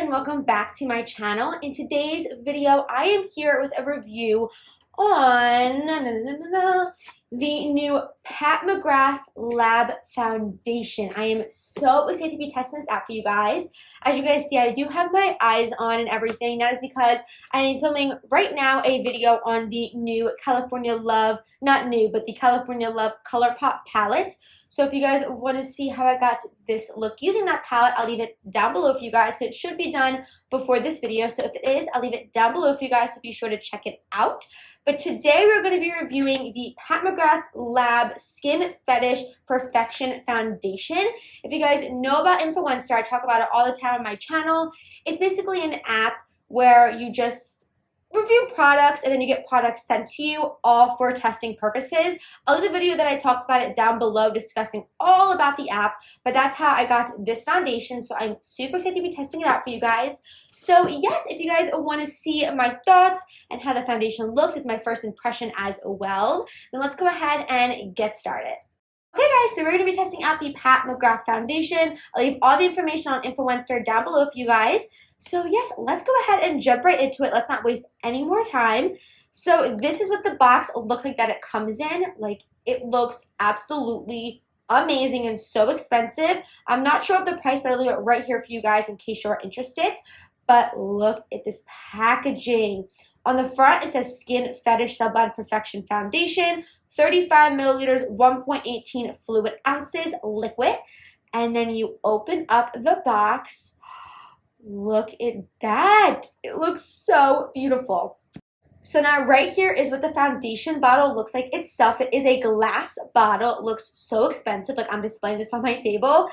and welcome back to my channel. In today's video, I am here with a review on the new Pat McGrath Lab Foundation. I am so excited to be testing this out for you guys. As you guys see, I do have my eyes on and everything. That is because I am filming right now a video on the new California Love, not new, but the California Love ColourPop palette. So if you guys want to see how I got this look using that palette, I'll leave it down below for you guys, because it should be done before this video. So if it is, I'll leave it down below for you guys, so be sure to check it out. But today we're going to be reviewing the Pat McGrath Lab Skin Fetish Perfection Foundation. If you guys know about Influencer, I talk about it all the time on my channel. It's basically an app where you just review products and then you get products sent to you, all for testing purposes. I'll leave the video that I talked about it down below discussing all about the app, but that's how I got this foundation, so I'm super excited to be testing it out for you guys. So yes, if you guys want to see my thoughts and how the foundation looks, it's my first impression as well, then let's go ahead and get started. Okay guys, so we're going to be testing out the Pat McGrath foundation. I'll leave all the information on Influencer down below for you guys. So yes, let's go ahead and jump right into it. Let's not waste any more time. So this is what the box looks like that it comes in. Like, it looks absolutely amazing and so expensive. I'm not sure of the price, but I'll leave it right here for you guys in case you're interested. But look at this packaging. On the front, it says Skin Fetish Sublime Perfection Foundation, 35 milliliters, 1.18 fluid ounces liquid. And then you open up the box. Look at that. It looks so beautiful. So now right here is what the foundation bottle looks like itself. It is a glass bottle. It looks so expensive. Like, I'm displaying this on my table.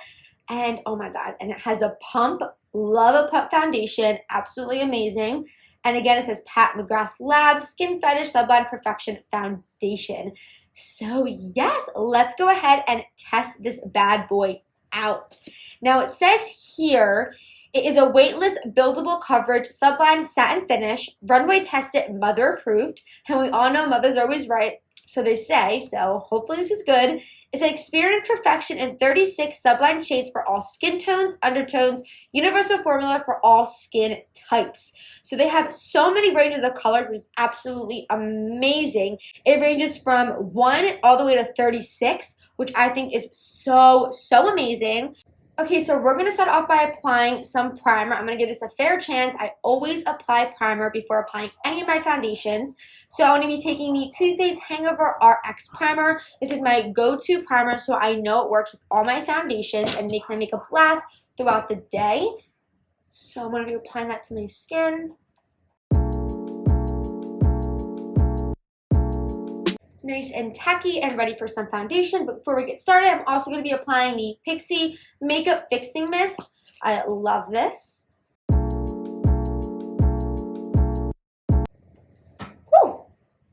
And oh my God, and it has a pump. Love a pump foundation. Absolutely amazing. And again, it says Pat McGrath Lab Skin Fetish Sublime Perfection Foundation. So yes, let's go ahead and test this bad boy out. Now it says here, it is a weightless, buildable coverage, Sublime satin finish, runway tested, mother approved. And we all know mother's always right, so they say, so hopefully this is good. It's an experienced perfection in 36 Sublime shades for all skin tones, undertones, universal formula for all skin types. So they have so many ranges of colors, which is absolutely amazing. It ranges from 1 all the way to 36, which I think is so amazing. Okay, so we're going to start off by applying some primer. I'm going to give this a fair chance. I always apply primer before applying any of my foundations. So I'm going to be taking the Too Faced Hangover RX Primer. This is my go-to primer, so I know it works with all my foundations and makes my makeup last throughout the day. So I'm going to be applying that to my skin. Nice and tacky and ready for some foundation. But before we get started, I'm also going to be applying the Pixie Makeup Fixing Mist. I love this. Whew.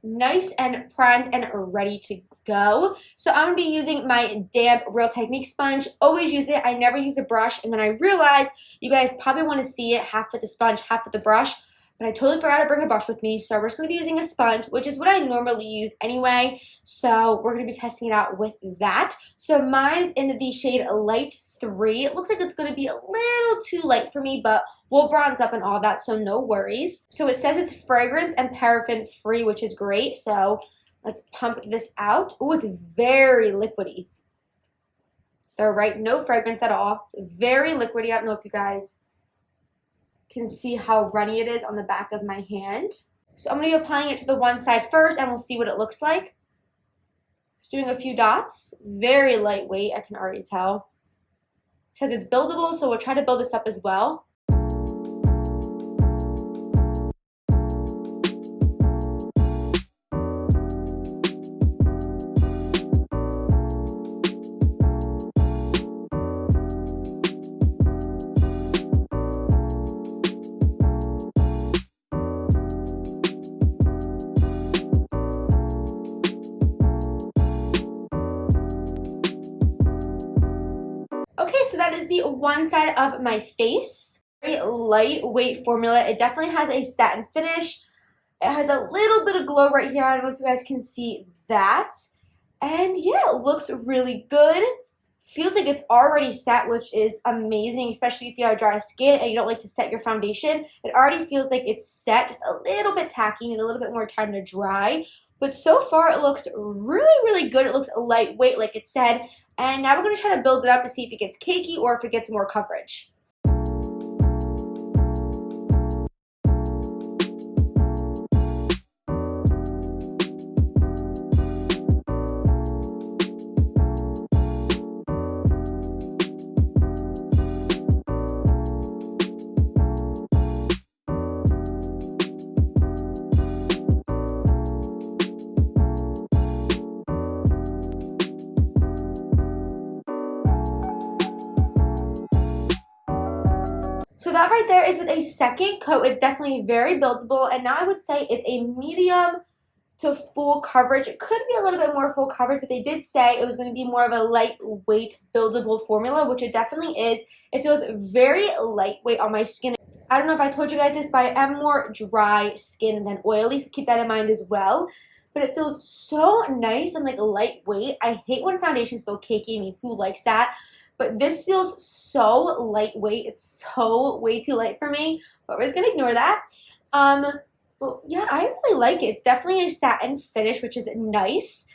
Nice and primed and ready to go. So I'm going to be using my damp Real Technique sponge. Always use it. I never use a brush. And then I realized you guys probably want to see it half with the sponge, half with the brush. But I totally forgot to bring a brush with me, so we're just going to be using a sponge, which is what I normally use anyway. So we're going to be testing it out with that. So mine is in the shade Light 3. It looks like it's going to be a little too light for me, but we'll bronze up and all that, so no worries. So it says it's fragrance and paraffin free, which is great. So let's pump this out. Oh, it's very liquidy. They're right, no fragrance at all. It's very liquidy. I don't know if you guys can see how runny it is on the back of my hand. So I'm going to be applying it to the one side first, and we'll see what it looks like. Just doing a few dots. Very lightweight, I can already tell. It says it's buildable, so we'll try to build this up as well. Okay, so that is the one side of my face. Very lightweight formula. It definitely has a satin finish. It has a little bit of glow right here. I don't know if you guys can see that. And yeah, it looks really good. feels like it's already set, which is amazing, especially if you have dry skin and you don't like to set your foundation. It already feels like it's set, just a little bit tacky and a little bit more time to dry. But so far, it looks really, really good. It looks lightweight, like it said. And now we're going to try to build it up to see if it gets cakey or if it gets more coverage. So that right there is with a second coat. It's definitely very buildable, and now I would say it's a medium to full coverage. It could be a little bit more full coverage, but they did say it was going to be more of a lightweight buildable formula, which it definitely is. It feels very lightweight on my skin. I don't know if I told you guys this, but I am more dry skin than oily, so keep that in mind as well. But it feels so nice and like lightweight. I hate when foundations feel cakey. I mean, who likes that? But this feels so lightweight. It's so way too light for me. But we're just going to ignore that. But yeah, I really like it. It's definitely a satin finish, which is nice.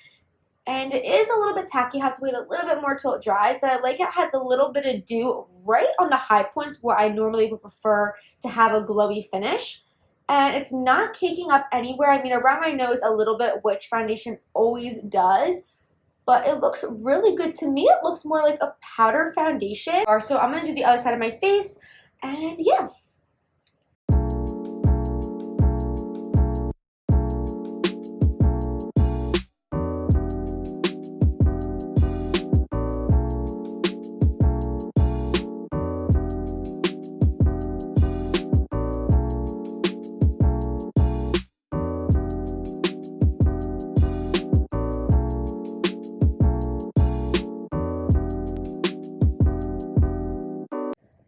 And it is a little bit tacky. You have to wait a little bit more till it dries. But I like it has a little bit of dew right on the high points where I normally would prefer to have a glowy finish. And it's not caking up anywhere. I mean, around my nose a little bit, which foundation always does. But it looks really good. To me, it looks more like a powder foundation. So I'm going to do the other side of my face. And yeah.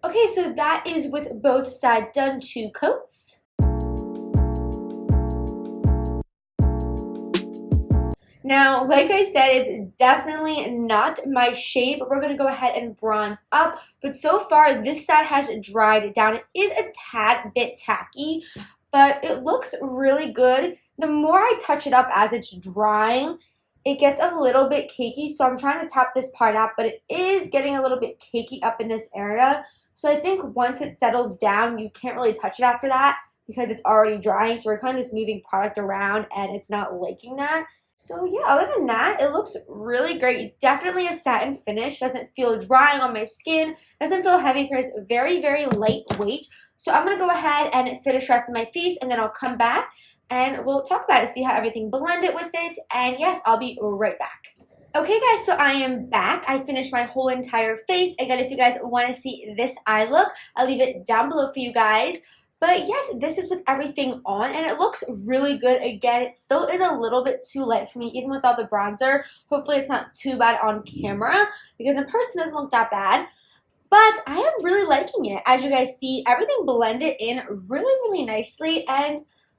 Okay, so that is with both sides done, 2 coats. Now, like I said, it's definitely not my shape. We're going to go ahead and bronze up. But so far, this side has dried down. It is a tad bit tacky, but it looks really good. The more I touch it up as it's drying, it gets a little bit cakey. So I'm trying to tap this part out, but it is getting a little bit cakey up in this area. So I think once it settles down, you can't really touch it after that because it's already drying. So we're kind of just moving product around and it's not liking that. So yeah, other than that, it looks really great. Definitely a satin finish. Doesn't feel drying on my skin. Doesn't feel heavy. Feels very, very lightweight. So I'm going to go ahead and finish the rest of my face and then I'll come back and we'll talk about it, see how everything blended with it. And yes, I'll be right back. Okay guys, so I am back. I finished my whole entire face. Again, if you guys want to see this eye look, I'll leave it down below for you guys. But yes, this is with everything on and it looks really good. Again, it still is a little bit too light for me, even without the bronzer. Hopefully it's not too bad on camera because in person it doesn't look that bad. But I am really liking it. As you guys see, everything blended in really, really nicely and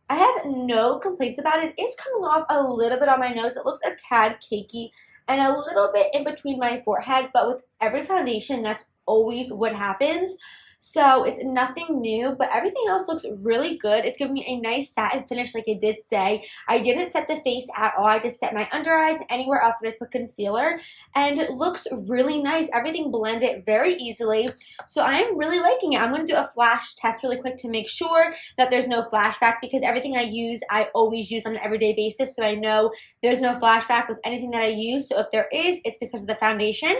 I have no complaints about it. It's coming off a little bit on my nose. It looks a tad cakey and a little bit in between my forehead, but with every foundation, that's always what happens. So it's nothing new, but everything else looks really good. It's giving me a nice satin finish like it did say. I didn't set the face at all. I just set my under eyes and anywhere else that I put concealer. And it looks really nice. Everything blended very easily. So I am really liking it. I'm going to do a flash test really quick to make sure that there's no flashback because everything I use, I always use on an everyday basis. So I know there's no flashback with anything that I use. So if there is, it's because of the foundation.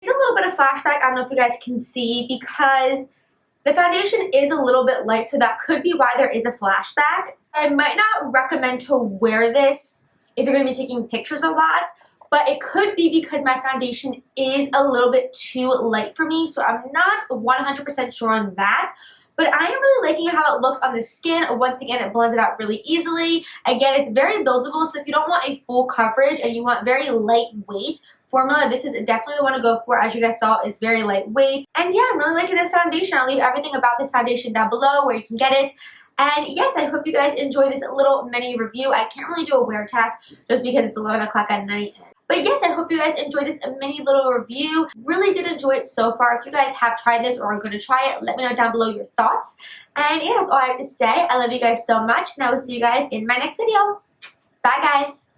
A little bit of flashback. I don't know if you guys can see because the foundation is a little bit light, so that could be why there is a flashback. I might not recommend to wear this if you're going to be taking pictures a lot, but it could be because my foundation is a little bit too light for me, so I'm not 100% sure on that. But I am really liking how it looks on the skin. Once again, it blends it out really easily. Again, it's very buildable, so if you don't want a full coverage and you want very lightweight formula, this is definitely the one to go for. As you guys saw, it's very lightweight. And yeah, I'm really liking this foundation. I'll leave everything about this foundation down below where you can get it. And yes, I hope you guys enjoy this little mini review. I can't really do a wear test just because it's 11 o'clock at night. But But yes, I hope you guys enjoyed this mini little review. Really did enjoy it so far. If you guys have tried this or are going to try it, let me know down below your thoughts. And yeah, that's all I have to say. I love you guys so much, and I will see you guys in my next video. Bye, guys.